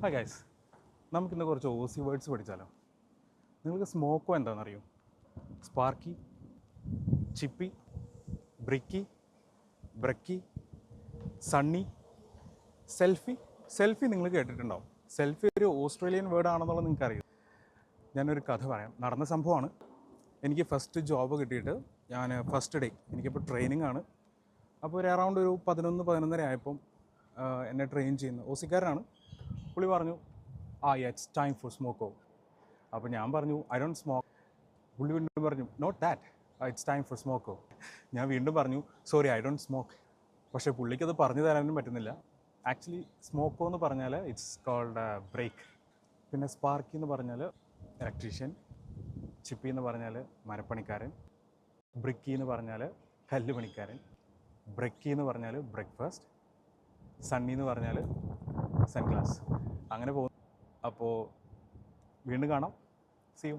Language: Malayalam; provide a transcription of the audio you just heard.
ഹായ് ഗൈസ്, നമുക്കിന്ന് കുറച്ച് ഓസി വേർഡ്സ് പഠിച്ചാലോ. നിങ്ങൾക്ക് സ്മോക്കോ എന്താണെന്നറിയോ? സ്പാർക്കി, ചിപ്പി, ബ്രിക്കി, ബ്രക്കി, സണ്ണി, സെൽഫി. സെൽഫി നിങ്ങൾ കേട്ടിട്ടുണ്ടാവും. സെൽഫി ഒരു ഓസ്ട്രേലിയൻ വേർഡ് ആണെന്നുള്ളത് നിങ്ങൾക്ക് അറിയാം. ഞാനൊരു കഥ പറയാം. നടന്ന സംഭവമാണ്. എനിക്ക് ഫസ്റ്റ് ജോബ് കിട്ടിയിട്ട് ഞാൻ ഫസ്റ്റ് ഡേ, എനിക്കിപ്പോൾ ട്രെയിനിങ് ആണ്. അപ്പോൾ ഒരു അറൗണ്ട് ഒരു 11-11:30 ആയപ്പം എന്നെ ട്രെയിൻ ചെയ്യുന്ന ഓസിക്കാരനാണ്. പുള്ളി പറഞ്ഞു, ഇറ്റ്സ് ടൈം ഫോർ സ്മോക്കോ. അപ്പോൾ ഞാൻ പറഞ്ഞു, ഐ ഡോണ്ട് സ്മോക്ക്. പുള്ളി വീണ്ടും പറഞ്ഞു, not that, it's time for smoko. ഞാൻ വീണ്ടും പറഞ്ഞു, സോറി, ഐ ഡോണ്ട് സ്മോക്ക്. പക്ഷേ പുള്ളിക്കത് പറഞ്ഞു തരാനും പറ്റുന്നില്ല. ആക്ച്വലി സ്മോക്കോ എന്ന് പറഞ്ഞാൽ ഇറ്റ്സ് കോൾഡ് ബ്രേക്ക്. പിന്നെ സ്പാർക്കി എന്ന് പറഞ്ഞാൽ ഇലക്ട്രീഷ്യൻ, ചിപ്പി എന്ന് പറഞ്ഞാൽ മരപ്പണിക്കാരൻ, ബ്രിക്കി എന്ന് പറഞ്ഞാൽ കല്ല് പണിക്കാരൻ, ബ്രക്കി എന്ന് പറഞ്ഞാൽ ബ്രേക്ക്ഫാസ്റ്റ്, സണ്ണി എന്ന് പറഞ്ഞാൽ സൺഗ്ലാസ്. അങ്ങനെ പോകുന്നു. അപ്പോൾ വീണ്ടും കാണാം. See U.